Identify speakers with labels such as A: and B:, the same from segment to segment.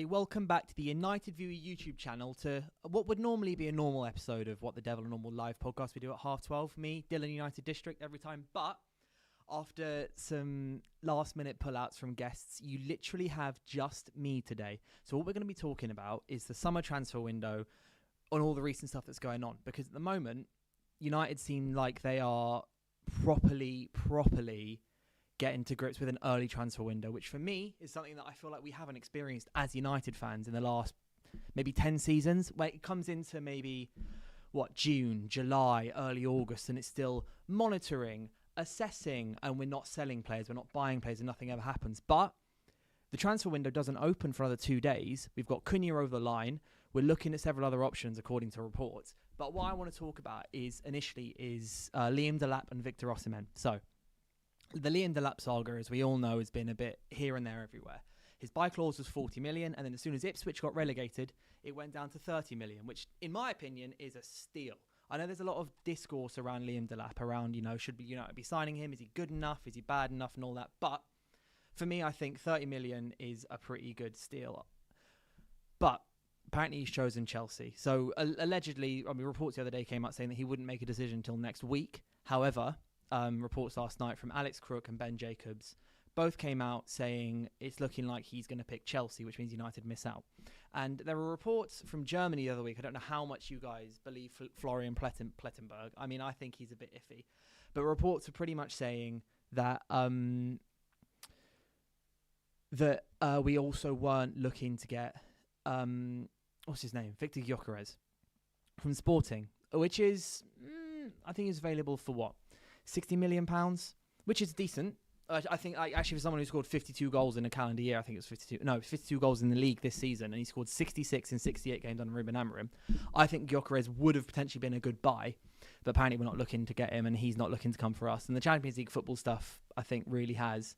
A: welcome back to the United Viewer YouTube channel to what would normally be a normal episode of What the Devil, a normal live podcast we do at 12:30. Me, Dylan, United District every time, but after some last minute pullouts from guests, you literally have just me today. So what we're going to be talking about is the summer transfer window on all the recent stuff that's going on, because at the moment, United seem like they are properly getting to grips with an early transfer window, which for me is something that I feel like we haven't experienced as United fans in the last maybe 10 seasons, where it comes into maybe, June, July, early August, and it's still monitoring, assessing, and we're not selling players, we're not buying players, and nothing ever happens. But the transfer window doesn't open for another 2 days. We've got Cunha over the line. We're looking at several other options according to reports. But what I want to talk about is Liam Delap and Victor Osimhen. So, the Liam Delap saga, as we all know, has been a bit here and there everywhere. His buy clause was 40 million, and then as soon as Ipswich got relegated, it went down to 30 million, which, in my opinion, is a steal. I know there's a lot of discourse around Liam Delap, around, should we be signing him? Is he good enough? Is he bad enough? And all that. But for me, I think 30 million is a pretty good steal. But apparently he's chosen Chelsea. So allegedly, reports the other day came out saying that he wouldn't make a decision until next week. However, reports last night from Alex Crook and Ben Jacobs both came out saying it's looking like he's going to pick Chelsea, which means United miss out. And there were reports from Germany the other week. I don't know how much you guys believe Florian Plettenberg. I mean, I think he's a bit iffy. But reports are pretty much saying that we also weren't looking to get, what's his name? Victor Gyökeres from Sporting, which is, I think is available for £60 million, which is decent. I think actually for someone who scored 52 goals in a calendar year, I think it was 52 goals in the league this season, and he scored 66 in 68 games under Ruben Amorim. I think Gyökeres would have potentially been a good buy, but apparently we're not looking to get him, and he's not looking to come for us. And the Champions League football stuff, I think, really has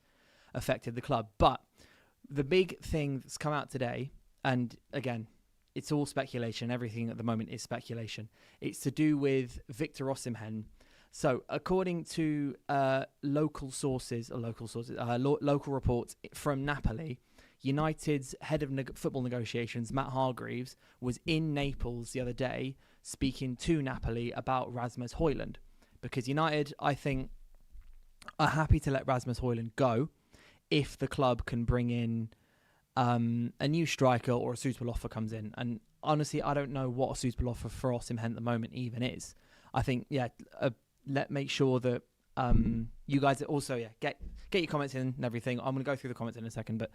A: affected the club. But the big thing that's come out today, and again, it's all speculation. Everything at the moment is speculation. It's to do with Victor Osimhen. So, according to local reports from Napoli, United's head of football negotiations, Matt Hargreaves, was in Naples the other day speaking to Napoli about Rasmus Højlund. Because United, I think, are happy to let Rasmus Højlund go if the club can bring in a new striker or a suitable offer comes in. And honestly, I don't know what a suitable offer for Osimhen at the moment even is. I think, make sure that you guys also get your comments in and everything. I'm going to go through the comments in a second, but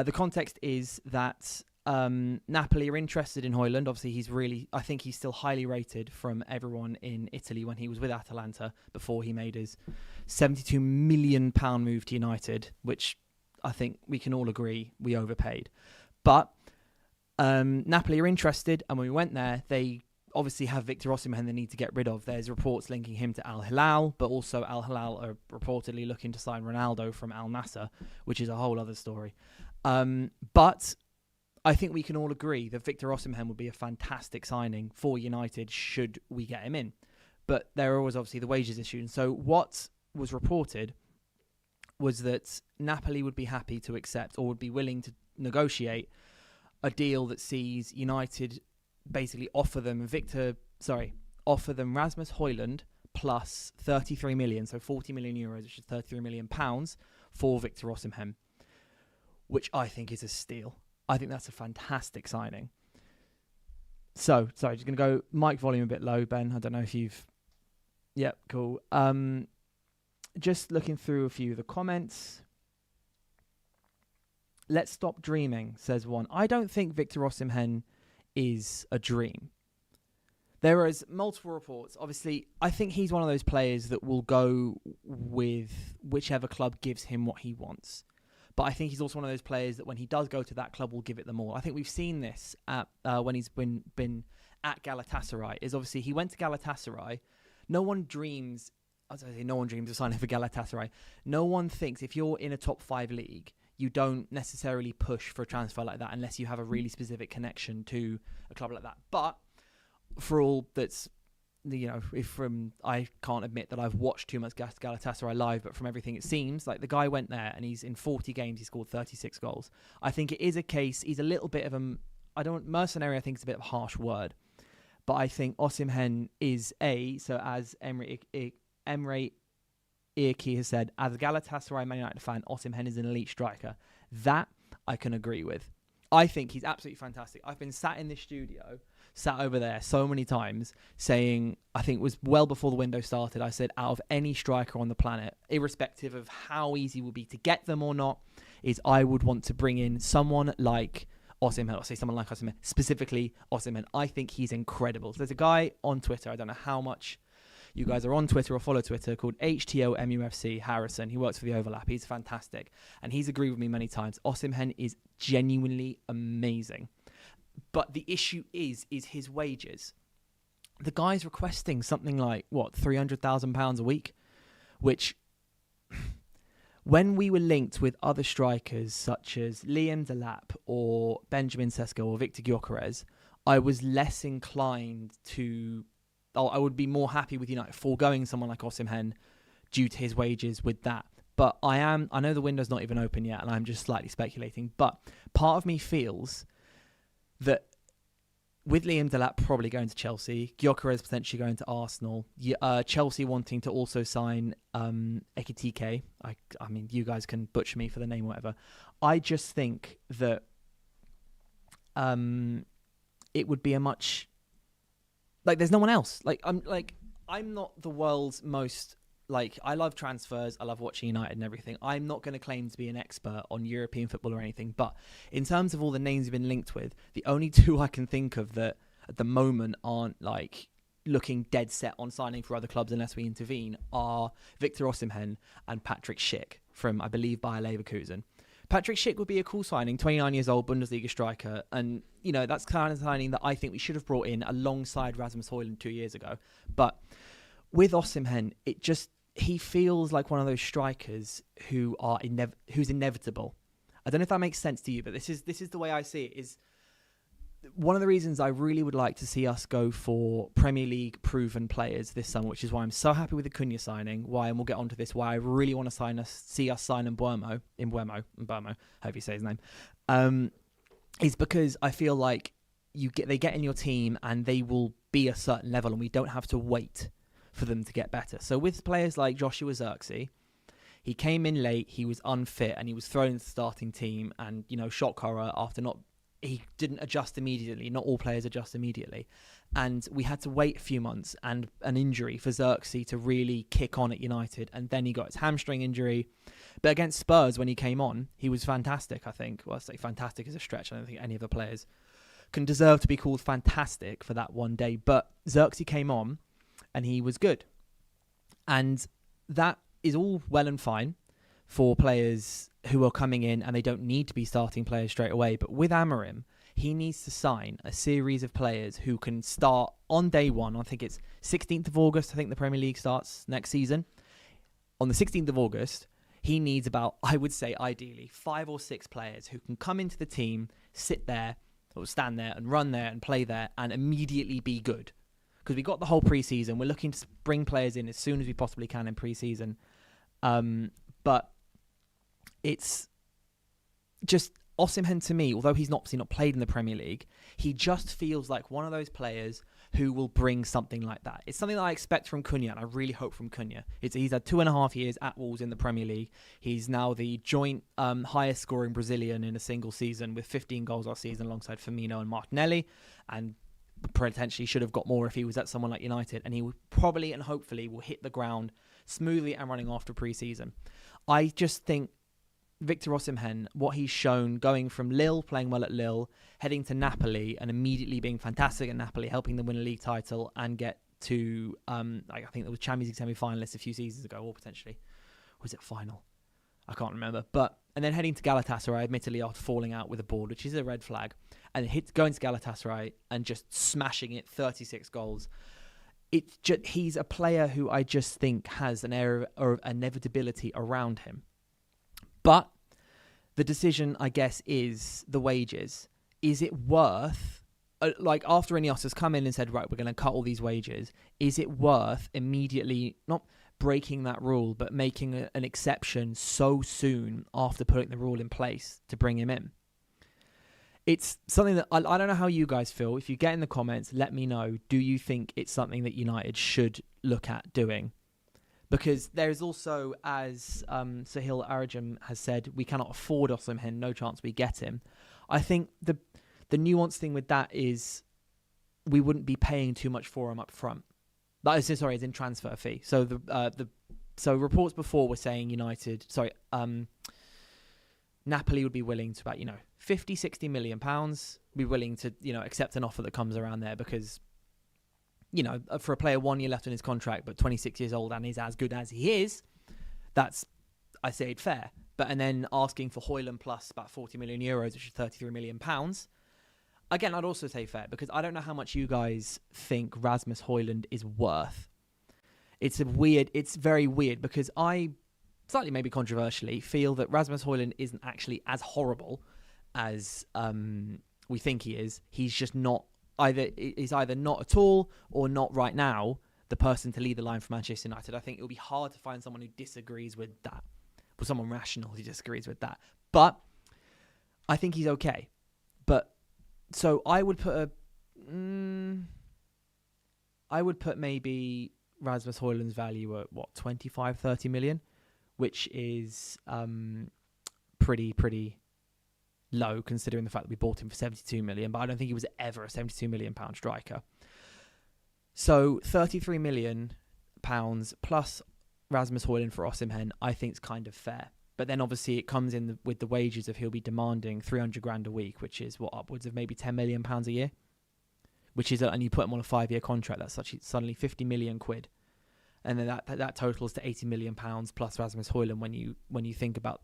A: the context is that Napoli are interested in Højlund. Obviously, I think he's still highly rated from everyone in Italy when he was with Atalanta before he made his £72 million move to United, which I think we can all agree we overpaid. But Napoli are interested, and when we went there, they obviously have Victor Osimhen they need to get rid of. There's reports linking him to Al Hilal, but also Al Hilal are reportedly looking to sign Ronaldo from Al Nassr, which is a whole other story. But I think we can all agree that Victor Osimhen would be a fantastic signing for United should we get him in. But there was obviously the wages issue. And so what was reported was that Napoli would be happy to accept or would be willing to negotiate a deal that sees United basically offer them Rasmus Højlund plus 33 million, so 40 million euros, which is 33 million pounds for Victor Osimhen, which I think is a steal. I think that's a fantastic signing. So, sorry, just going to go mic volume a bit low, Ben. I don't know if you've... Yep, cool. Just looking through a few of the comments. Let's stop dreaming, says one. I don't think Victor Osimhen is a dream. There is multiple reports. Obviously, I think he's one of those players that will go with whichever club gives him what he wants. But I think he's also one of those players that when he does go to that club will give it them all. I think we've seen this at when he's been at Galatasaray. Is obviously he went to Galatasaray. No one dreams of signing for Galatasaray. No one thinks if you're in a top 5 league, you don't necessarily push for a transfer like that unless you have a really specific connection to a club like that. But for all that's I can't admit that I've watched too much Galatasaray live, but from everything it seems like the guy went there and he's in 40 games, he scored 36 goals. I think it is a case, he's a little bit of mercenary I think is a bit of a harsh word, but I think Osimhen is so as Emre Irki has said, as a Galatasaray Man United fan, Osimhen is an elite striker. That I can agree with. I think he's absolutely fantastic. I've been sat in this studio, sat over there so many times saying, I think it was well before the window started, I said out of any striker on the planet, irrespective of how easy it would be to get them or not, is I would want to bring in someone like Osimhen. I'll say someone like Osimhen, specifically Osimhen. I think he's incredible. So there's a guy on Twitter, I don't know how much you guys are on Twitter or follow Twitter, called HTO MUFC Harrison. He works for the Overlap. He's fantastic. And he's agreed with me many times. Osimhen is genuinely amazing. But the issue is his wages. The guy's requesting something like, £300,000 a week? Which, when we were linked with other strikers such as Liam Delap or Benjamin Sesko or Victor Gyökeres, I was less inclined to... I would be more happy with United foregoing someone like Osimhen due to his wages with that. But I know the window's not even open yet and I'm just slightly speculating. But part of me feels that with Liam Delap probably going to Chelsea, Gyökeres potentially going to Arsenal, Chelsea wanting to also sign Ekitike. I mean, you guys can butcher me for the name or whatever. I just think that it would be a much... there's no one else. I'm not the world's most... I love transfers. I love watching United and everything. I'm not going to claim to be an expert on European football or anything. But in terms of all the names you've been linked with, the only two I can think of that at the moment aren't looking dead set on signing for other clubs unless we intervene are Victor Osimhen and Patrick Schick from, I believe, Bayer Leverkusen. Patrick Schick would be a cool signing, 29 years old, Bundesliga striker. And, that's kind of signing that I think we should have brought in alongside Rasmus Højlund 2 years ago. But with Osimhen, he feels like one of those strikers who's inevitable. I don't know if that makes sense to you, but this is the way I see it. Is one of the reasons I really would like to see us go for Premier League proven players this summer, which is why I'm so happy with the Cunha signing. Why, and we'll get onto this, why I really want to see us sign Mbeumo, hope you say his name, is because I feel like they get in your team and they will be a certain level, and we don't have to wait for them to get better. So with players like Joshua Zirkzee, he came in late, he was unfit, and he was thrown into the starting team, and shock horror after he didn't adjust immediately. Not all players adjust immediately. And we had to wait a few months and an injury for Zirkzee to really kick on at United. And then he got his hamstring injury. But against Spurs, when he came on, he was fantastic, I think. Well, I say fantastic is a stretch. I don't think any of the players can deserve to be called fantastic for that one day. But Zirkzee came on and he was good. And that is all well and fine for players who are coming in and they don't need to be starting players straight away. But with Amorim, he needs to sign a series of players who can start on day one. I think it's 16th of August. I think the Premier League starts next season. On the 16th of August, he needs about, I would say ideally, 5 or 6 players who can come into the team, sit there, or stand there and run there and play there and immediately be good. Because we got the whole pre-season. We're looking to bring players in as soon as we possibly can in pre-season. But it's just Osimhen to me, although he's obviously not played in the Premier League, he just feels like one of those players who will bring something like that. It's something that I expect from Cunha, and I really hope from Cunha. He's had 2.5 years at Wolves in the Premier League. He's now the joint highest scoring Brazilian in a single season with 15 goals last season alongside Firmino and Martinelli, and potentially should have got more if he was at someone like United, and he would probably and hopefully will hit the ground smoothly and running after pre-season. I just think Victor Osimhen, what he's shown going from Lille, playing well at Lille, heading to Napoli and immediately being fantastic at Napoli, helping them win a league title and get to, I think there was Champions League semi-finalists a few seasons ago, or potentially, was it final? I can't remember. And then heading to Galatasaray, admittedly after falling out with a board, which is a red flag, and going to Galatasaray and just smashing it, 36 goals. He's a player who I just think has an air of inevitability around him. But the decision, I guess, is the wages. Is it worth like after Ineos has come in and said, right, we're going to cut all these wages, is it worth immediately not breaking that rule, but making an exception so soon after putting the rule in place to bring him in? It's something that I don't know how you guys feel. If you get in the comments, let me know. Do you think it's something that United should look at doing? Because there's also, as Sahil Arajam has said, we cannot afford Osimhen, no chance we get him. I think the nuanced thing with that is we wouldn't be paying too much for him up front. That is, sorry, it's in transfer fee. So so reports before were saying Napoli would be willing to about 50, 60 million pounds. Be willing to accept an offer that comes around there because for a player 1 year left on his contract, but 26 years old and is as good as he is, that's, I say it fair. But and then asking for Højlund plus about 40 million euros, which is 33 million pounds. Again, I'd also say fair because I don't know how much you guys think Rasmus Højlund is worth. It's very weird because I, slightly maybe controversially, feel that Rasmus Højlund isn't actually as horrible as we think he is. He's just not either not at all or not right now the person to lead the line for Manchester United. I think it will be hard to find someone who disagrees with that, or someone rational who disagrees with that. But I think he's okay. But so I would put maybe Rasmus Højlund's value at 25, 30 million, which is pretty low considering the fact that we bought him for 72 million, but I don't think he was ever a 72 million pound striker. So 33 million pounds plus Rasmus Højlund for Osimhen, I think is kind of fair. But then obviously it comes in with the wages of he'll be demanding 300 grand a week, which is upwards of maybe 10 million pounds a year, which is, and you put him on a 5-year contract, that's suddenly 50 million quid. And then that totals to 80 million pounds plus Rasmus Højlund when you think about,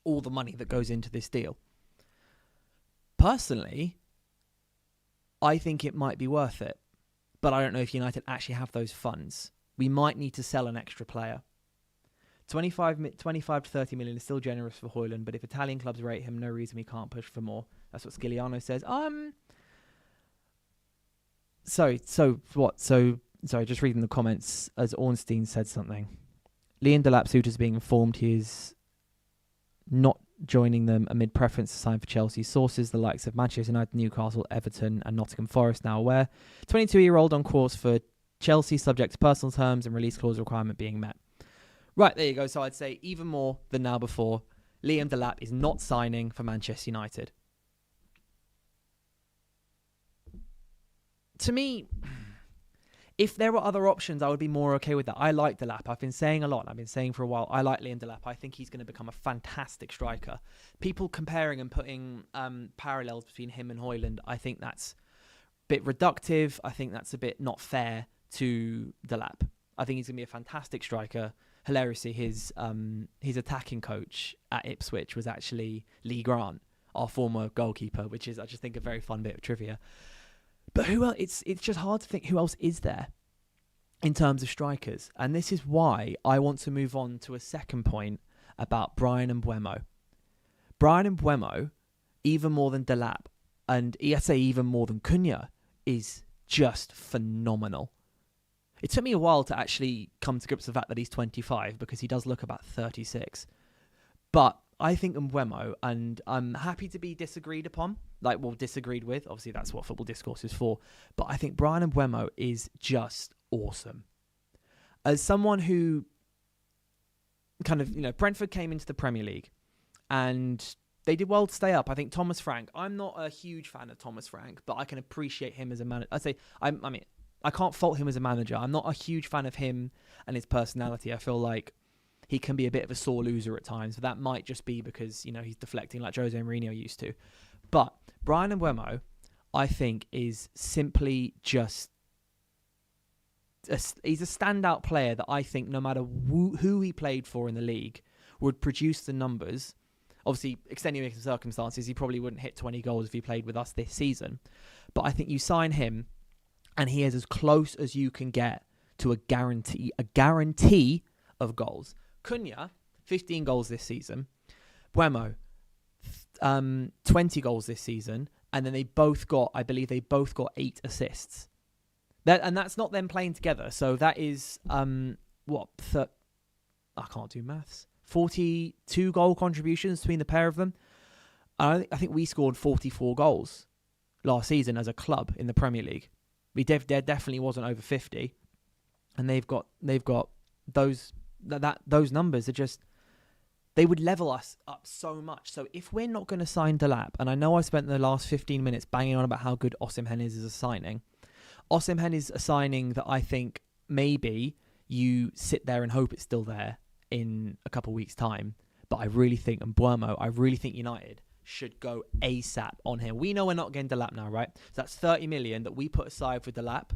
A: all the money that goes into this deal. Personally, I think it might be worth it, but I don't know if United actually have those funds. We might need to sell an extra player. 25 to 30 million is still generous for Højlund, but if Italian clubs rate him, no reason we can't push for more. That's what Skiliano says. Sorry, just reading the comments as Ornstein said something. Liam Delap suitors being informed he is not joining them amid preference to sign for Chelsea. Sources, the likes of Manchester United, Newcastle, Everton and Nottingham Forest now aware. 22-year-old on course for Chelsea, subject to personal terms and release clause requirement being met. Right, there you go. So I'd say even more than now before, Liam Delap is not signing for Manchester United. To me, if there were other options, I would be more okay with that. I like Delap. I've been saying a lot. I've been saying for a while, I like Liam Delap. I think he's going to become a fantastic striker. People comparing and putting parallels between him and Højlund, I think that's a bit reductive. I think that's a bit not fair to Delap. I think he's going to be a fantastic striker. Hilariously, his attacking coach at Ipswich was actually Lee Grant, our former goalkeeper, which is, I just think, a very fun bit of trivia. But who else? It's just hard to think who else is there in terms of strikers. And this is why I want to move on to a second point about Bryan Mbeumo. Bryan Mbeumo, even more than Delap, and I say even more than Cunha, is just phenomenal. It took me a while to actually come to grips with the fact that he's 25 because he does look about 36. But I think Mbeumo, and I'm happy to be disagreed upon, disagreed with. Obviously, that's what football discourse is for. But I think Bryan Mbeumo is just awesome. As someone who Brentford came into the Premier League and they did well to stay up. I think Thomas Frank, I'm not a huge fan of Thomas Frank, but I can appreciate him as a manager. I can't fault him as a manager. I'm not a huge fan of him and his personality. I feel like he can be a bit of a sore loser at times. But that might just be because, he's deflecting like Jose Mourinho used to. But Bryan Mbeumo, I think, is simply just... he's a standout player that I think no matter who he played for in the league would produce the numbers. Obviously, extenuating circumstances, he probably wouldn't hit 20 goals if he played with us this season. But I think you sign him and he is as close as you can get to a guarantee of goals. Cunha, 15 goals this season. Mbeumo, 20 goals this season. And then I believe they both got 8 assists. And that's not them playing together. So that is, I can't do maths. 42 goal contributions between the pair of them. I think we scored 44 goals last season as a club in the Premier League. There definitely wasn't over 50. And they've got those numbers are just, they would level us up so much. So if we're not going to sign Delap, and I know I spent the last 15 minutes banging on about how good Osimhen is as a signing. Osimhen is a signing that I think maybe you sit there and hope it's still there in a couple of weeks' time. But I really think United should go ASAP on him. We know we're not getting Delap now, right? So that's 30 million that we put aside for Delap,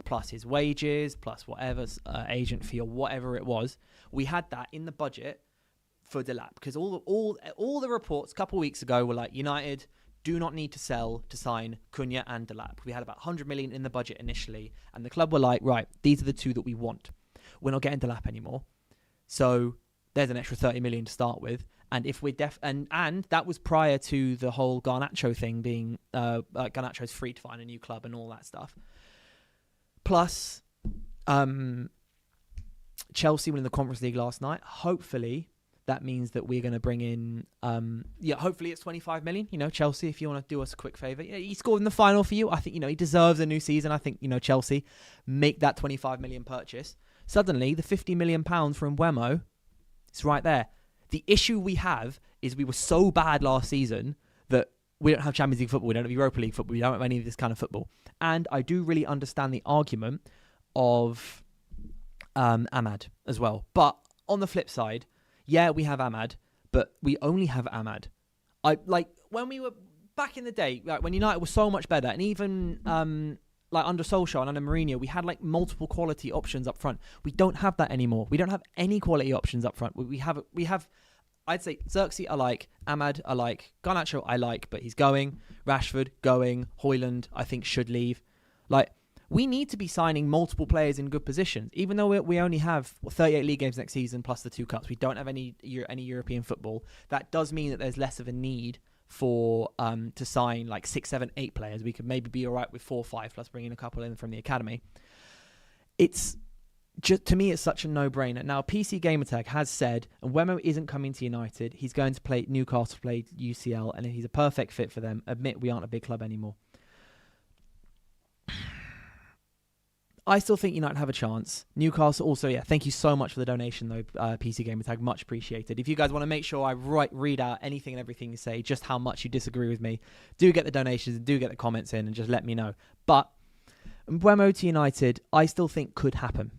A: plus his wages, plus whatever agent fee or whatever it was. We had that in the budget for Delap, because all the reports a couple of weeks ago were like, United do not need to sell to sign Cunha and Delap. We had about 100 million in the budget initially, and the club were like, right, these are the two that we want. We're not getting Delap anymore, so there's an extra 30 million to start with. And if we're and that was prior to the whole Garnacho thing being Garnacho's free to find a new club and all that stuff. Plus, Chelsea winning the Conference League last night. Hopefully, that means that we're going to bring in, hopefully it's 25 million. Chelsea, if you want to do us a quick favour. He scored in the final for you. I think, he deserves a new season. I think, Chelsea make that 25 million purchase. Suddenly, the 50 million pounds from Mbeumo, it's right there. The issue we have is we were so bad last season that we don't have Champions League football, we don't have Europa League football, we don't have any of this kind of football. And I do really understand the argument of Ahmad as well. But on the flip side, yeah, we have Ahmad, but we only have Ahmad. When we were back in the day, when United was so much better, and even under Solskjaer and under Mourinho, we had multiple quality options up front. We don't have that anymore. We don't have any quality options up front. We have. I'd say Xerxes I like, Ahmad I like, Garnacho I like, but he's going. Rashford going. Højlund I think should leave. We need to be signing multiple players in good positions. Even though we only have 38 league games next season plus the 2 cups, we don't have any European football. That does mean that there's less of a need for to sign 6, 7, 8 players. We could maybe be all right with 4 or 5 plus bringing a couple in from the academy. It's just, to me, it's such a no-brainer. Now, PC Gamertag has said, and Mbeumo isn't coming to United. He's going to play Newcastle, play UCL, and he's a perfect fit for them. Admit we aren't a big club anymore. I still think United have a chance. Newcastle also, thank you so much for the donation, though, PC Gamertag. Much appreciated. If you guys want to make sure I read out anything and everything you say, just how much you disagree with me, do get the donations and do get the comments in and just let me know. But Mbeumo to United, I still think could happen.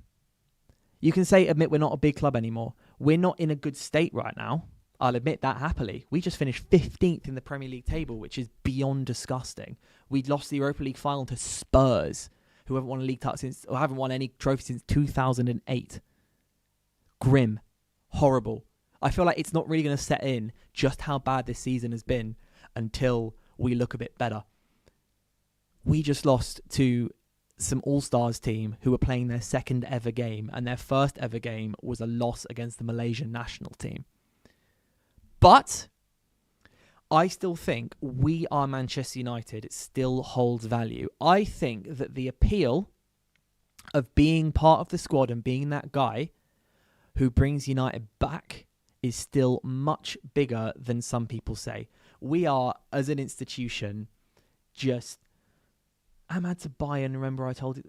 A: You can admit we're not a big club anymore. We're not in a good state right now. I'll admit that happily. We just finished 15th in the Premier League table, which is beyond disgusting. We lost the Europa League final to Spurs, who haven't won a league title or haven't won any trophy since 2008. Grim. Horrible. I feel like it's not really going to set in just how bad this season has been until we look a bit better. We just lost to some All-Stars team who were playing their second ever game, and their first ever game was a loss against the Malaysian national team. But I still think we are Manchester United. It still holds value. I think that the appeal of being part of the squad and being that guy who brings United back is still much bigger than some people say. We are, as an institution, just... Ahmad to Bayern, remember I told you?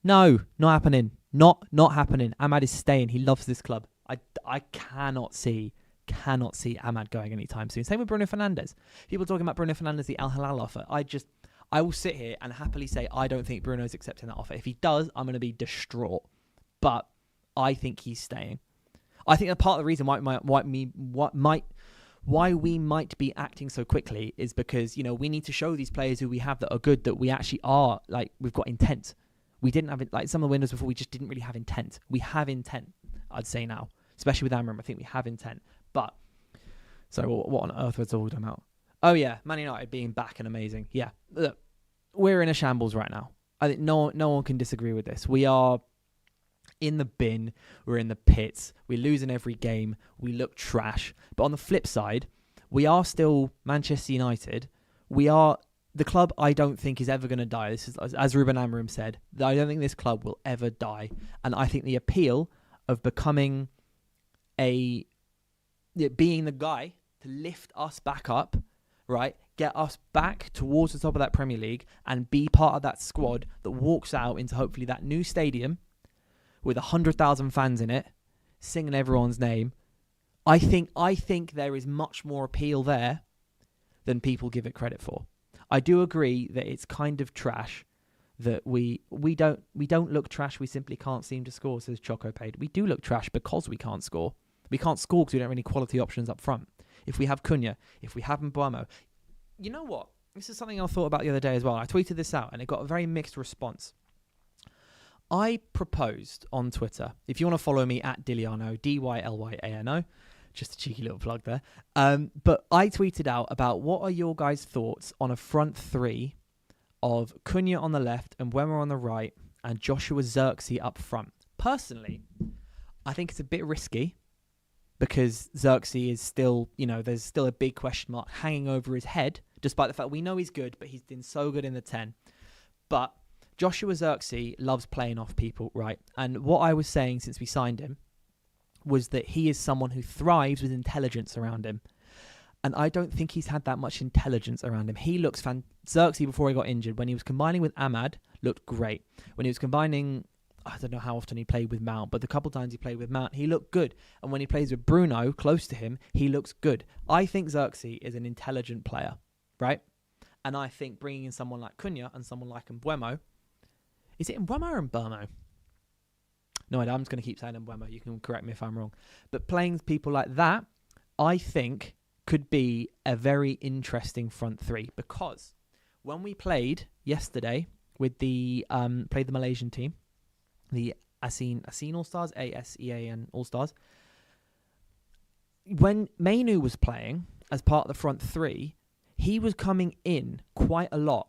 A: No, not happening. Not happening. Ahmad is staying. He loves this club. I cannot see Ahmad going anytime soon. Same with Bruno Fernandes. People talking about Bruno Fernandes, the Al Hilal offer. I will sit here and happily say I don't think Bruno's accepting that offer. If he does, I'm going to be distraught. But I think he's staying. I think that part of the reason why we might be acting so quickly is because, we need to show these players who we have that are good that we actually are, we've got intent. We didn't have it, some of the windows before, we just didn't really have intent. We have intent, I'd say now. Especially with Amram, I think we have intent. But, so what on earth was all about? Oh yeah, Man United being back and amazing. Yeah, look, we're in a shambles right now. I think no one can disagree with this. We are in the bin. We're in the pits. We're losing every game. We look trash. But on the flip side, we are still Manchester United we are the club. I don't think is ever going to die. This is, as Ruben Amorim said, I don't think this club will ever die. And I think the appeal of becoming being the guy to lift us back up, right, get us back towards the top of that Premier League and be part of that squad that walks out into hopefully that new stadium with 100,000 fans in it, singing everyone's name. I think there is much more appeal there than people give it credit for. I do agree that it's kind of trash that we don't look trash. We simply can't seem to score, says Choco Paid. We do look trash because we can't score. We can't score because we don't have any quality options up front. If we have Cunha, if we have Mbeumo. You know what? This is something I thought about the other day as well. I tweeted this out and it got a very mixed response. I proposed on Twitter, if you want to follow me at Diliano, Dylyano, just a cheeky little plug there. But I tweeted out about what are your guys' thoughts on a front three of Cunha on the left and Mbeumo on the right and Joshua Zirkzee up front. Personally, I think it's a bit risky because Zirkzee is still, there's still a big question mark hanging over his head, despite the fact we know he's good, but he's been so good in the 10. But Joshua Zirkzee loves playing off people, right? And what I was saying since we signed him was that he is someone who thrives with intelligence around him. And I don't think he's had that much intelligence around him. He looks Zirkzee, before he got injured, when he was combining with Ahmad, looked great. When he was combining, I don't know how often he played with Mount, but the couple times he played with Mount, he looked good. And when he plays with Bruno, close to him, he looks good. I think Zirkzee is an intelligent player, right? And I think bringing in someone like Cunha and someone like Mbeumo, is it Mbeumo or Mbeumo? No, I'm just going to keep saying Mbeumo. You can correct me if I'm wrong. But playing people like that, I think, could be a very interesting front three. Because when we played yesterday with played the Malaysian team, the Asean All-Stars, ASEAN All-Stars, when Mainoo was playing as part of the front three, he was coming in quite a lot.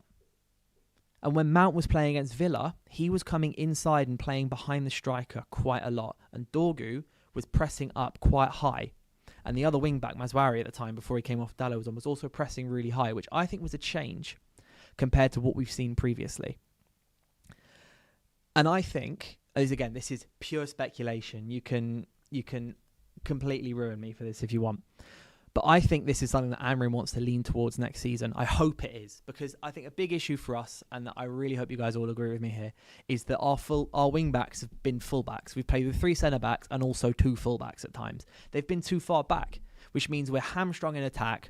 A: And when Mount was playing against Villa, he was coming inside and playing behind the striker quite a lot. And Dorgu was pressing up quite high. And the other wing-back, Mazwari, at the time, before he came off Dalot, was also pressing really high, which I think was a change compared to what we've seen previously. And I think, again, this is pure speculation. You can completely ruin me for this if you want. But I think this is something that Amorim wants to lean towards next season. I hope it is, because I think a big issue for us, and I really hope you guys all agree with me here, is that our wing-backs have been full-backs. We've played with 3 centre-backs and also 2 full-backs at times. They've been too far back, which means we're hamstrung in attack.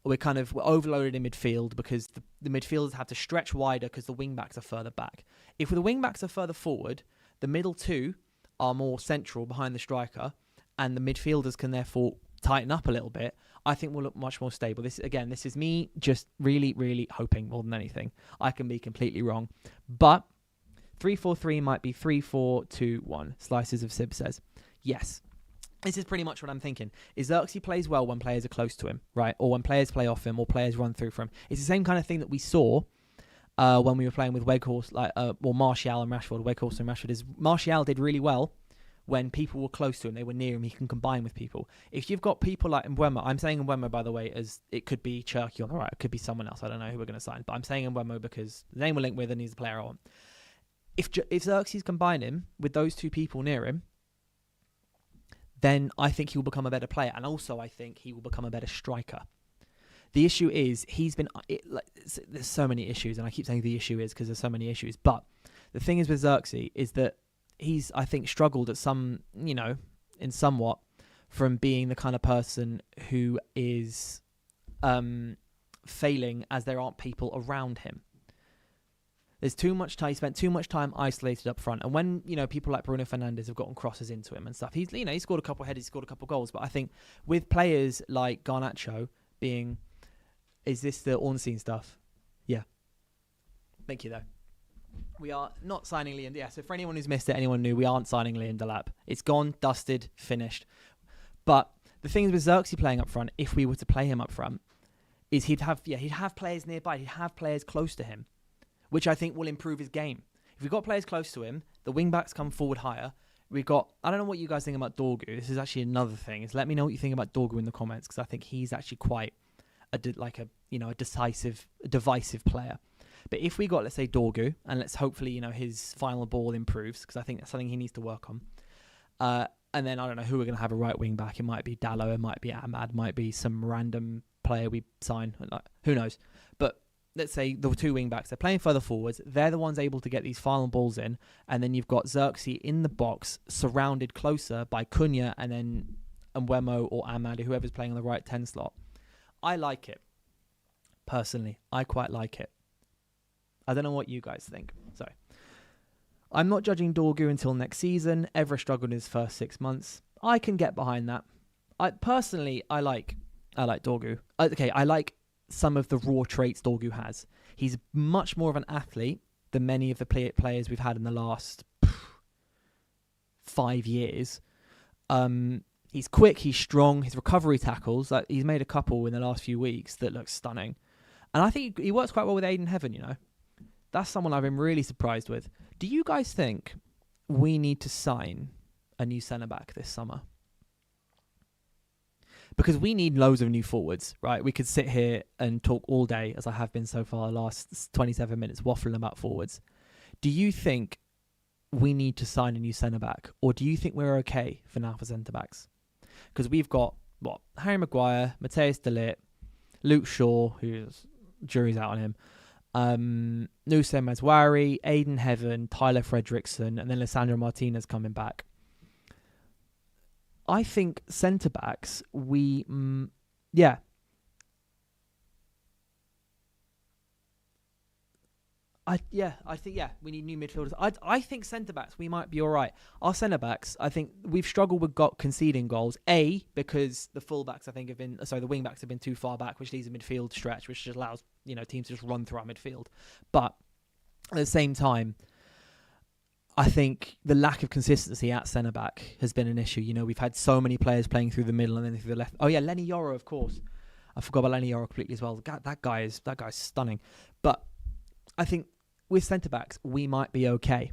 A: We're overloaded in midfield because the midfielders have to stretch wider because the wing-backs are further back. If the wing-backs are further forward, the middle 2 are more central behind the striker, and the midfielders can therefore tighten up a little bit. I think we'll look much more stable. This is me just really, really hoping more than anything. I can be completely wrong. But 3-4-3 might be 3-4-2-1. Slices of Sib says. Yes. This is pretty much what I'm thinking. Is Zirkzee plays well when players are close to him, right? Or when players play off him or players run through from him. It's the same kind of thing that we saw when we were playing with Weghorst, Martial and Rashford. Weghorst and Rashford. Martial did really well when people were close to him, they were near him, he can combine with people. If you've got people like Mbeumo, I'm saying Mbeumo, by the way, as it could be Cherky on the right, it could be someone else, I don't know who we're going to sign, but I'm saying Mbeumo because the name we're linked with and he's the player I want. If Xerxes combine him with those 2 people near him, then I think he will become a better player, and also I think he will become a better striker. The issue is, there's so many issues, and I keep saying the issue is because there's so many issues, but the thing is with Xerxes is that he's, I think, struggled at in somewhat from being the kind of person who is failing as there aren't people around him. There's too much time. He spent too much time isolated up front. And when, people like Bruno Fernandes have gotten crosses into him and stuff, he scored a couple headers, he scored a couple goals. But I think with players like Garnacho being, is this the Ornstein stuff? Yeah. Thank you, though. We are not signing Liam. Yeah, so for anyone who's missed it, anyone new, we aren't signing Liam Delap. It's gone, dusted, finished. But the thing is with Xerxes playing up front, if we were to play him up front, is he'd have players nearby. He'd have players close to him, which I think will improve his game. If we've got players close to him, the wing-backs come forward higher. I don't know what you guys think about Dorgu. This is actually another thing. Let me know what you think about Dorgu in the comments, because I think he's actually quite a divisive player. But if we got, let's say, Dorgu, and let's hopefully, his final ball improves, because I think that's something he needs to work on. And then I don't know who we're going to have a right wing back. It might be Dallo, it might be Ahmad, might be some random player we sign. Who knows? But let's say the two wing backs, they're playing further forwards. They're the ones able to get these final balls in. And then you've got Xerxes in the box, surrounded closer by Cunha and then Mbeumo or Ahmad, whoever's playing on the right 10 slot. I like it. Personally, I quite like it. I don't know what you guys think. So, I'm not judging Dorgu until next season. Evra struggled in his first 6 months. I can get behind that. I like Dorgu. Okay, I like some of the raw traits Dorgu has. He's much more of an athlete than many of the players we've had in the last 5 years. He's quick, he's strong, his recovery tackles, he's made a couple in the last few weeks that look stunning. And I think he works quite well with Aiden Heaven, That's someone I've been really surprised with. Do you guys think we need to sign a new centre-back this summer? Because we need loads of new forwards, right? We could sit here and talk all day, as I have been so far the last 27 minutes, waffling about forwards. Do you think we need to sign a new centre-back? Or do you think we're okay for now for centre-backs? Because we've got, Harry Maguire, Matthias De Ligt, Luke Shaw, who's jury's out on him, Nusem Mazwari, Aiden Heaven, Tyler Fredrickson, and then Lissandro Martinez coming back. I think centre-backs, we need new midfielders. I think centre-backs, we might be all right. Our centre-backs, I think we've struggled with conceding goals. Because the full-backs, the wing-backs have been too far back, which leaves a midfield stretch, which just allows, teams to just run through our midfield. But at the same time, I think the lack of consistency at centre-back has been an issue. We've had so many players playing through the middle and then through the left. Oh yeah, Lenny Yoro, of course. I forgot about Lenny Yoro completely as well. That guy's stunning. But I think with centre-backs, we might be okay.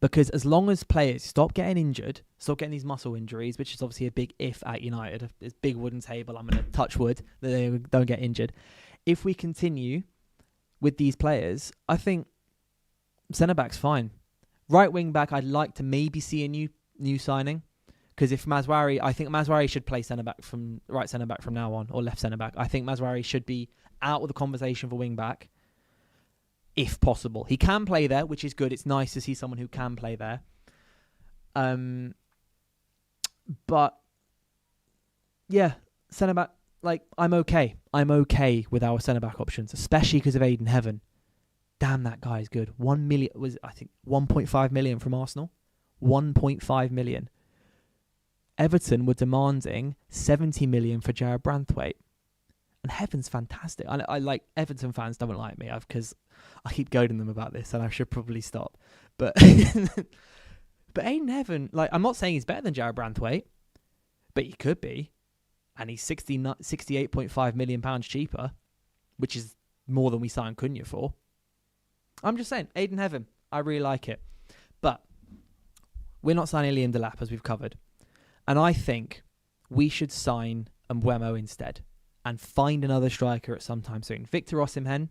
A: Because as long as players stop getting injured, stop getting these muscle injuries, which is obviously a big if at United, it's big wooden table, I'm going to touch wood, that they don't get injured. If we continue with these players, I think centre-back's fine. Right wing-back, I'd like to maybe see a new signing. Because if I think Mazwari should play right centre-back from now on, or left centre-back. I think Mazwari should be out of the conversation for wing-back, if possible. He can play there, which is good. It's nice to see someone who can play there. But yeah, centre-back, I'm okay. I'm okay with our centre-back options, especially because of Aiden Heaven. Damn, that guy is good. 1 million was, I think, 1.5 million from Arsenal. 1.5 million. Everton were demanding 70 million for Jared Branthwaite. And Heaven's fantastic. I like Everton fans don't like me because I keep goading them about this and I should probably stop. But but Aiden Heaven, I'm not saying he's better than Jared Branthwaite, but he could be. And he's 68.5 million pounds cheaper, which is more than we signed Cunha for. I'm just saying, Aiden Heaven, I really like it. But we're not signing Liam Delap, as we've covered. And I think we should sign Mbeumo instead and find another striker at some time soon. Victor Osimhen,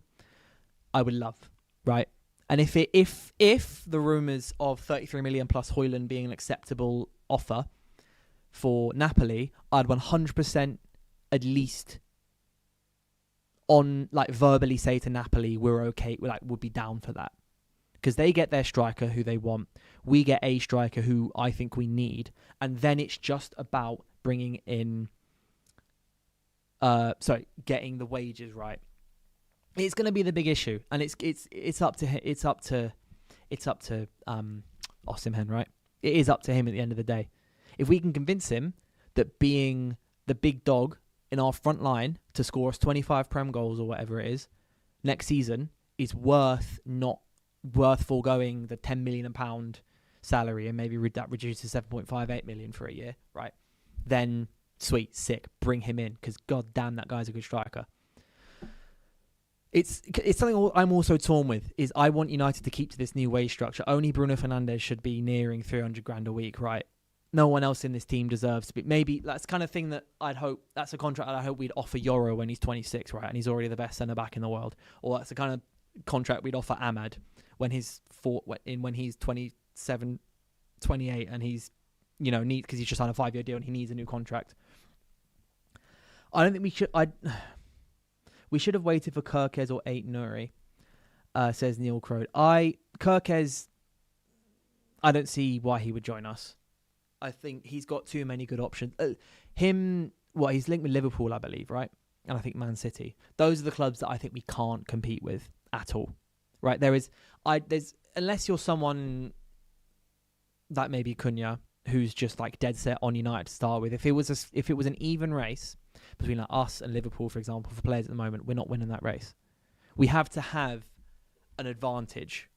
A: I would love, right? And if the rumours of 33 million plus Højlund being an acceptable offer for Napoli, I'd 100% at least verbally say to Napoli, we're okay, would be down for that. Because they get their striker who they want. We get a striker who I think we need. And then it's just about bringing in, getting the wages right. It's going to be the big issue. And it's up to Osimhen, right? It is up to him at the end of the day. If we can convince him that being the big dog in our front line to score us 25 Prem goals or whatever it is next season is worth foregoing the £10 million salary and maybe that reduces to 7.58 million for a year, right? Then sweet, sick, bring him in because god damn, that guy's a good striker. It's something I'm also torn with is I want United to keep to this new wage structure. Only Bruno Fernandes should be nearing 300 grand a week, right? no one else in this team deserves to be. Maybe that's the kind of thing that I'd hope. That's a contract that I hope we'd offer Yoro when he's 26, right? And he's already the best centre back in the world. Or that's the kind of contract we'd offer Ahmad when he's 27, 28, and he's because he's just on a 5-year deal and he needs a new contract. I don't think we should. We should have waited for Kirkez or Ait-Nouri, says Neil Crode. Kirkez, I don't see why he would join us. I think he's got too many good options. He's linked with Liverpool, I believe, right? And I think Man City. Those are the clubs that I think we can't compete with at all, right? There's unless you're someone like maybe Cunha, who's just like dead set on United to start with. If it was an even race between like us and Liverpool, for example, for players at the moment, we're not winning that race. We have to have an advantage.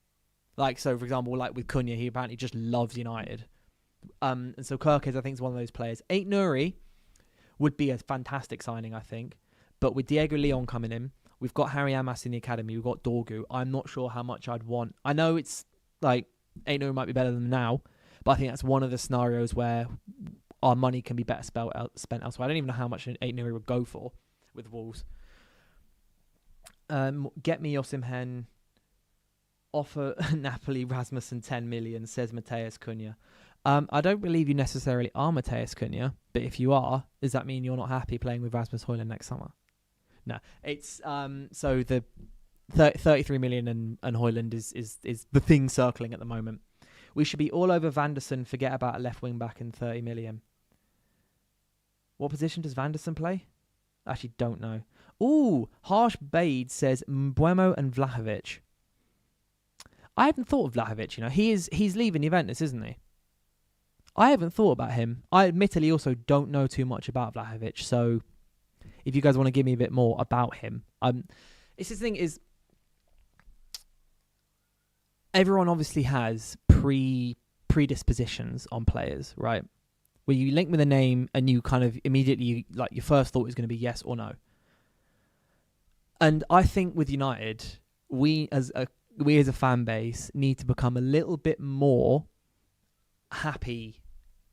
A: Like, so for example, like with Cunha, he apparently just loves United. And so Kirkez, I think, is one of those players. Ait-Nouri would be a fantastic signing, I think. But with Diego Leon coming in, we've got Harry Amas in the academy, we've got Dorgu. I'm not sure how much I'd want. I know it's like Ait-Nouri might be better than now, but I think that's one of the scenarios where our money can be better spent elsewhere. I don't even know how much Ait-Nouri would go for with Wolves. Get me Osimhen. Offer Napoli Rasmussen 10 million, says Mateus Cunha. I don't believe you necessarily are Mateus Cunha, but if you are, does that mean you're not happy playing with Rasmus Højlund next summer? No, it's so the 33 million and Højlund is the thing circling at the moment. We should be all over Vanderson. Forget about a left wing back and 30 million. What position does Vanderson play? Actually, don't know. Ooh, Harsh Bade says Mbeumo and Vlahovic. I haven't thought of Vlahovic. He's leaving Juventus, isn't he? I haven't thought about him. I admittedly also don't know too much about Vlahovic, so if you guys want to give me a bit more about him, it's the thing is, everyone obviously has predispositions on players, right? Where you link with a name and you kind of immediately, like, your first thought is going to be yes or no. And I think with United, we as a fan base need to become a little bit more happy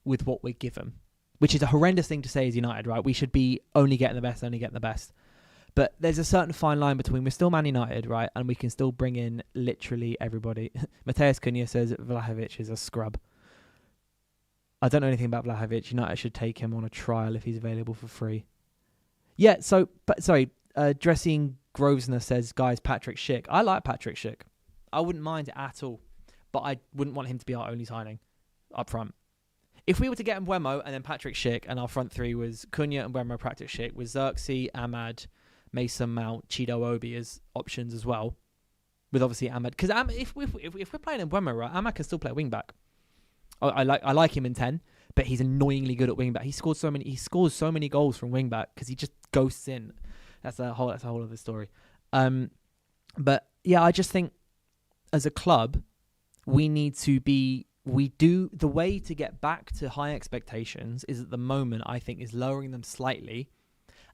A: with what we're given, which is a horrendous thing to say as United, right? We should be only getting the best. But there's a certain fine line between we're still Man United, right? And we can still bring in literally everybody. Mateus Cunha says Vlahovic is a scrub. I don't know anything about Vlahovic. United should take him on a trial if he's available for free. Yeah, Dressing Grovesner says, guys, Patrick Schick. I like Patrick Schick. I wouldn't mind it at all. But I wouldn't want him to be our only signing up front. If we were to get Mbeumo and then Patrick Schick, and our front three was Cunha, Mbeumo, Patrick Schick, with Xerxes, Ahmad, Mason Mount, Chido Obi as options as well, with obviously Ahmad. Because if we're playing Mbeumo, right, Ahmad can still play wing back. I like him in 10, but he's annoyingly good at wing back. He scores so many goals from wing back because he just ghosts in. That's a whole other story. But yeah, I just think as a club, we need to be. The way to get back to high expectations is at the moment, I think, is lowering them slightly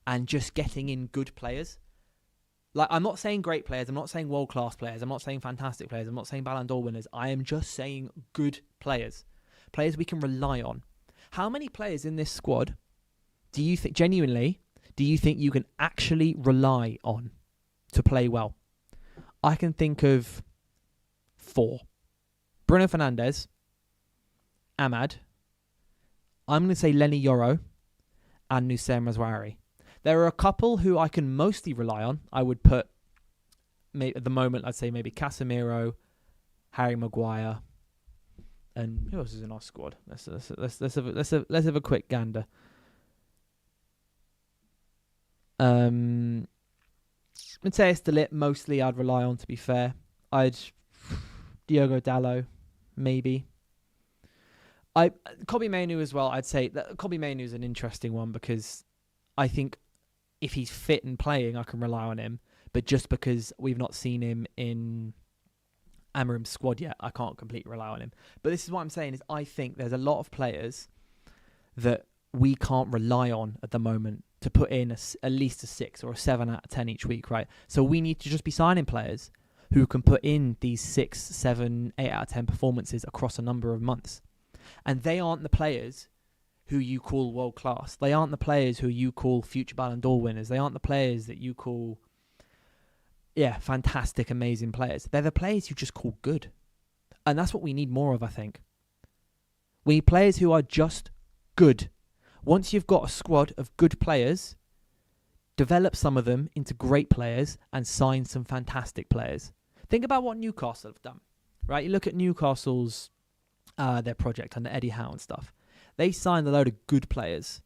A: and just getting in good players. Like, I'm not saying great players. I'm not saying world-class players. I'm not saying fantastic players. I'm not saying Ballon d'Or winners. I am just saying good players. Players we can rely on. How many players in this squad do you think you can actually rely on to play well? I can think of 4. Bruno Fernandes, Ahmad, I'm going to say Lenny Yoro, and Nusayr Mazraoui. There are a couple who I can mostly rely on. I would put, at the moment, I'd say maybe Casemiro, Harry Maguire, and who else is in our squad? Let's have a quick gander. Mateus Delap, mostly I'd rely on, to be fair. Diogo Dalot, maybe. Kobbie Mainoo as well. I'd say that Kobbie Mainoo is an interesting one because I think if he's fit and playing, I can rely on him. But just because we've not seen him in Amorim's squad yet, I can't completely rely on him. But this is what I'm saying is I think there's a lot of players that we can't rely on at the moment to put in at least a 6 or a 7 out of 10 each week, right? So we need to just be signing players who can put in these 6, 7, 8 out of 10 performances across a number of months. And they aren't the players who you call world class. They aren't the players who you call future Ballon d'Or winners. They aren't the players that you call, fantastic, amazing players. They're the players you just call good. And that's what we need more of, I think. We need players who are just good. Once you've got a squad of good players, develop some of them into great players and sign some fantastic players. Think about what Newcastle have done, right? You look at Newcastle's their project under Eddie Howe and stuff. They signed a load of good players.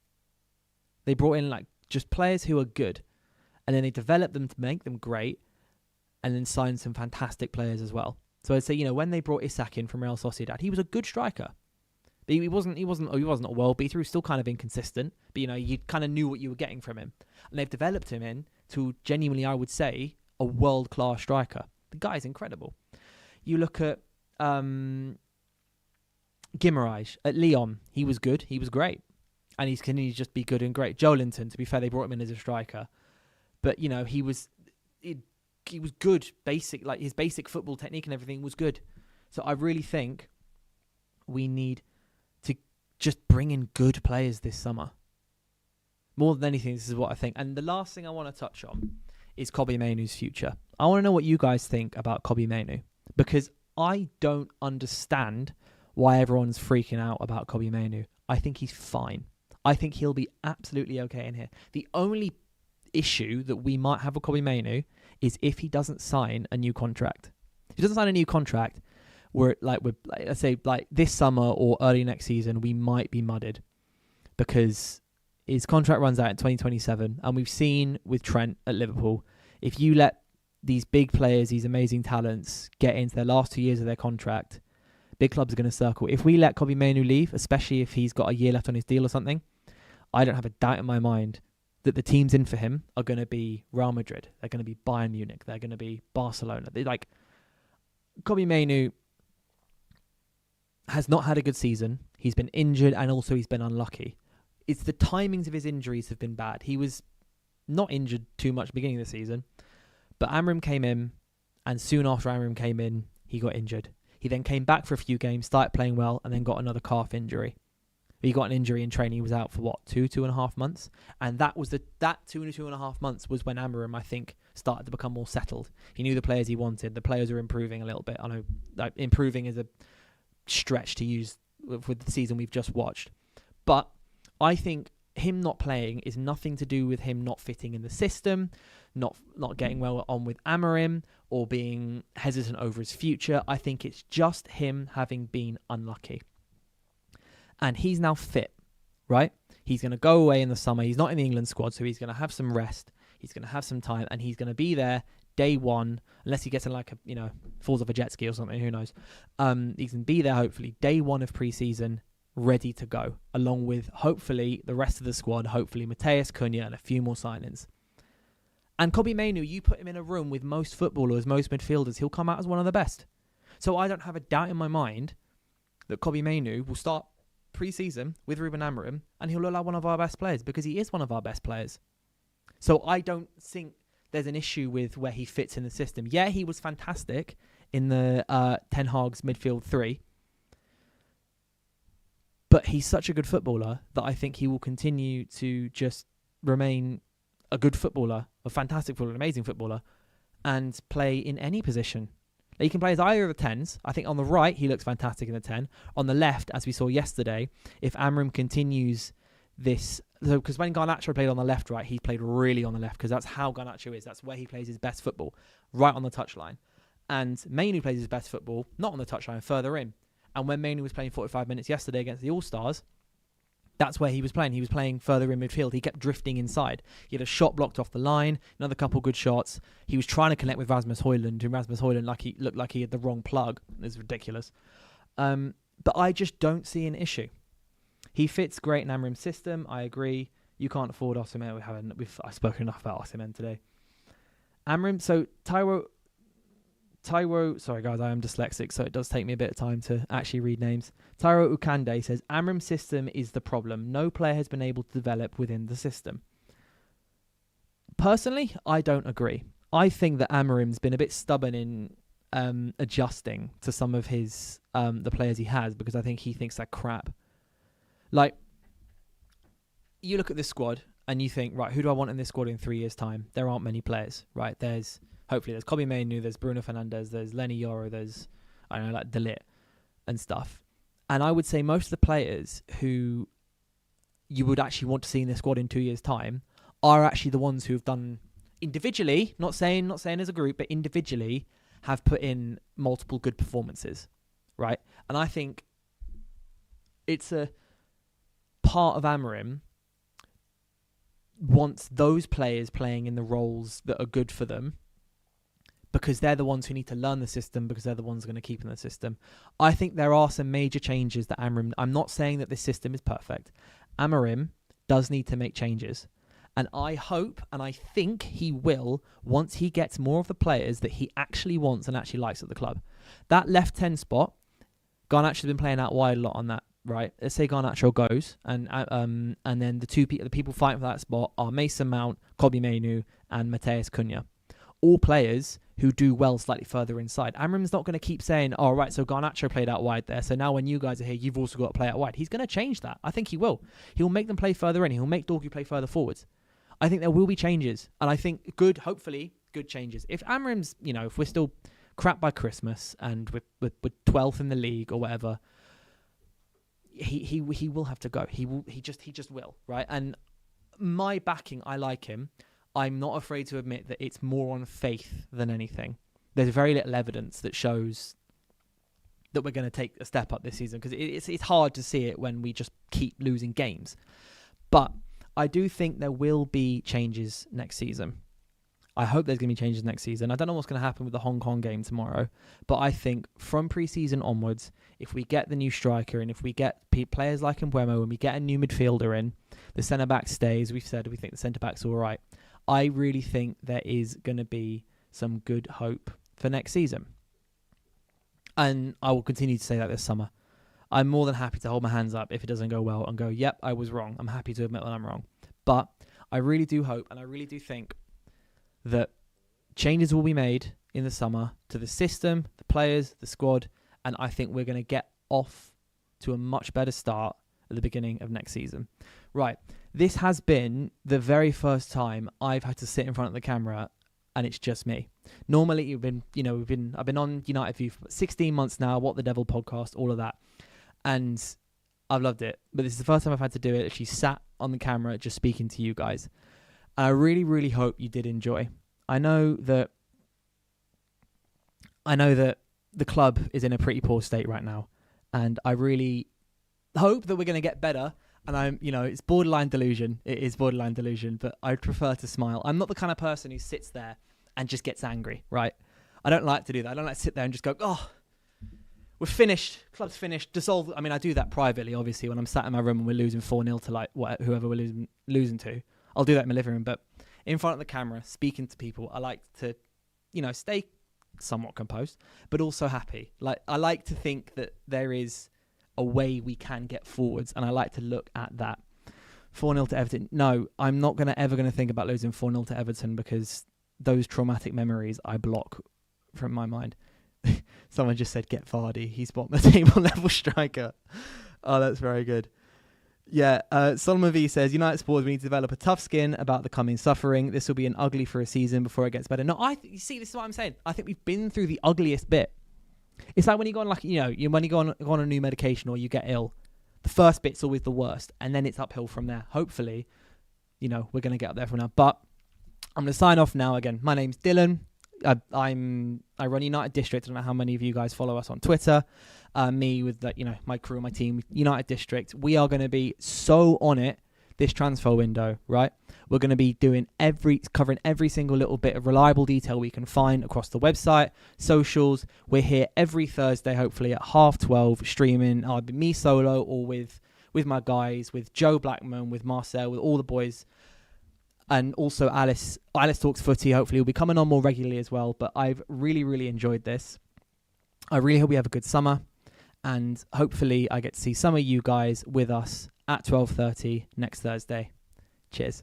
A: They brought in just players who are good, and then they developed them to make them great, and then signed some fantastic players as well. So I'd say, when they brought Isak in from Real Sociedad, he was a good striker. But he wasn't a world beater. He was still kind of inconsistent. But you kind of knew what you were getting from him, and they've developed him into genuinely, I would say, a world-class striker. The guy's incredible. You look at Guimaraes at Lyon. He was good. He was great, and he's continued to just be good and great. Joelinton, to be fair, they brought him in as a striker, but he was good. His basic football technique and everything was good. So I really think we need to just bring in good players this summer. More than anything, this is what I think. And the last thing I want to touch on is Kobbie Mainoo's future. I want to know what you guys think about Kobbie Mainoo, because I don't understand why everyone's freaking out about Kobbie Mainoo. I think he's fine. I think he'll be absolutely okay in here. The only issue that we might have with Kobbie Mainoo is if he doesn't sign a new contract. If he doesn't sign a new contract, let's say this summer or early next season, we might be mudded, because his contract runs out in 2027, and we've seen with Trent at Liverpool, if you let these big players, these amazing talents, get into their last 2 years of their contract, big clubs are going to circle. If we let Kobbie Mainoo leave, especially if he's got a year left on his deal or something, I don't have a doubt in my mind that the teams in for him are going to be Real Madrid. They're going to be Bayern Munich. They're going to be Barcelona. Kobbie Mainoo has not had a good season. He's been injured, and also he's been unlucky. It's the timings of his injuries have been bad. He was not injured too much at the beginning of the season, but Amram came in, and soon after Amram came in, he got injured. He then came back for a few games, started playing well, and then got another calf injury. He got an injury in training. He was out for 2.5 months, and that 2.5 months was when Amram, I think, started to become more settled. He knew the players he wanted. The players were improving a little bit. I know improving is a stretch to use with the season we've just watched, but I think him not playing is nothing to do with him not fitting in the system, not getting well on with Amorim, or being hesitant over his future. I think it's just him having been unlucky. And he's now fit, right? He's going to go away in the summer. He's not in the England squad, so he's going to have some rest. He's going to have some time, and he's going to be there day one, unless he gets in falls off a jet ski or something, who knows. He's going to be there, hopefully, day one of pre-season, ready to go, along with, hopefully, the rest of the squad, hopefully Mateus Cunha and a few more signings. And Kobbie Mainoo, you put him in a room with most footballers, most midfielders, he'll come out as one of the best. So I don't have a doubt in my mind that Kobbie Mainoo will start pre-season with Ruben Amorim, and he'll look like one of our best players, because he is one of our best players. So I don't think there's an issue with where he fits in the system. Yeah, he was fantastic in the Ten Hag's midfield three, but he's such a good footballer that I think he will continue to just remain a good footballer, a fantastic footballer, an amazing footballer, and play in any position. He can play as either of the 10s. I think on the right, he looks fantastic in the 10. On the left, as we saw yesterday, if Amorim continues this... Because when Garnacho played on the left, right, he played really on the left, because that's how Garnacho is. That's where he plays his best football, right on the touchline. And Mainoo plays his best football, not on the touchline, further in. And when Mainoo was playing 45 minutes yesterday against the All-Stars, that's where he was playing. He was playing further in midfield. He kept drifting inside. He had a shot blocked off the line, another couple good shots. He was trying to connect with Rasmus Højlund, and Rasmus Højlund looked like he had the wrong plug. It's ridiculous. But I just don't see an issue. He fits great in Amorim's system. I agree. You can't afford Osimhen. I've spoken enough about Osimhen today. Amorim. So Taiwo. Sorry guys, I am dyslexic, so it does take me a bit of time to actually read names. Tyro Ukande says Amorim's system is the problem. No player has been able to develop within the system. Personally, I don't agree. I think that Amorim's been a bit stubborn in adjusting to some of his the players he has, because I think he thinks they're crap. Like, you look at this squad and you think, right, who do I want in this squad in 3 years' time? There aren't many players, right? Hopefully there's Kobbie Mainoo, there's Bruno Fernandes, there's Lenny Yoro, there's, I don't know, like Delap and stuff. And I would say most of the players who you would actually want to see in this squad in 2 years' time are actually the ones who have done individually, not saying as a group, but individually have put in multiple good performances, right? And I think it's a part of Amorim wants those players playing in the roles that are good for them, because they're the ones who need to learn the system, because they're the ones going to keep in the system. I think there are some major changes that Amorim... I'm not saying that this system is perfect. Amorim does need to make changes. And I hope, and I think he will, once he gets more of the players that he actually wants and actually likes at the club. That left 10 spot, Garnacho's been playing out wide a lot on that, right? Let's say Garnacho goes, and then the people fighting for that spot are Mason Mount, Kobbie Mainoo, and Matheus Cunha. All players who do well slightly further inside. Amorim's not going to keep saying, oh, right, so Garnacho played out wide there, so now when you guys are here, you've also got to play out wide. He's going to change that. I think he will. He'll make them play further in. He'll make Dorgu play further forwards. I think there will be changes, and I think hopefully good changes. If Amorim's, if we're still crap by Christmas and we're 12th in the league or whatever, he will have to go. He just will, right? And my backing, I like him. I'm not afraid to admit that it's more on faith than anything. There's very little evidence that shows that we're going to take a step up this season, because it's hard to see it when we just keep losing games. But I do think there will be changes next season. I hope there's going to be changes next season. I don't know what's going to happen with the Hong Kong game tomorrow, but I think from pre-season onwards, if we get the new striker and if we get players like Mbeumo and we get a new midfielder in, the centre-back stays. We've said we think the centre-back's all right. I really think there is going to be some good hope for next season. And I will continue to say that this summer. I'm more than happy to hold my hands up if it doesn't go well and go, yep, I was wrong. I'm happy to admit that I'm wrong. But I really do hope, and I really do think that changes will be made in the summer to the system, the players, the squad, and I think we're going to get off to a much better start at the beginning of next season. Right, this has been the very first time I've had to sit in front of the camera and it's just me. Normally, I've been on United View for 16 months now, What the Devil podcast, all of that. And I've loved it. But this is the first time I've had to do it. Actually sat on the camera just speaking to you guys. And I really, really hope you did enjoy. I know that the club is in a pretty poor state right now. And I really hope that we're going to get better. And it's borderline delusion. It is borderline delusion, but I'd prefer to smile. I'm not the kind of person who sits there and just gets angry, right? I don't like to do that. I don't like to sit there and just go, oh, we're finished. Club's finished. Dissolve. I mean, I do that privately, obviously, when I'm sat in my room and we're losing 4-0 to whoever we're losing to. I'll do that in my living room. But in front of the camera, speaking to people, I like to, stay somewhat composed, but also happy. Like, I like to think that there is a way we can get forwards, and I like to look at that. 4-0 to Everton. No, I'm not ever going to think about losing 4-0 to Everton, because those traumatic memories I block from my mind. Someone just said, get Vardy. He's bottom of the table level striker. Oh, that's very good. Yeah, Solomon V says, United supporters, we need to develop a tough skin about the coming suffering. This will be an ugly for a season before it gets better. No, you see, this is what I'm saying. I think we've been through the ugliest bit. It's like when you go on, when you go on a new medication or you get ill, the first bit's always the worst, and then it's uphill from there. Hopefully, we're going to get up there from now. But I'm going to sign off now. Again, my name's Dylan. I run United District. I don't know how many of you guys follow us on Twitter. Me with my crew, my team, United District. We are going to be so on it this transfer window, right? We're going to be covering every single little bit of reliable detail we can find across the website, socials. We're here every Thursday, hopefully at 12:30, streaming. Either me solo or with my guys, with Joe Blackman, with Marcel, with all the boys. And also Alice Talks Footy, hopefully will be coming on more regularly as well. But I've really, really enjoyed this. I really hope we have a good summer. And hopefully I get to see some of you guys with us at 12:30 next Thursday. Cheers.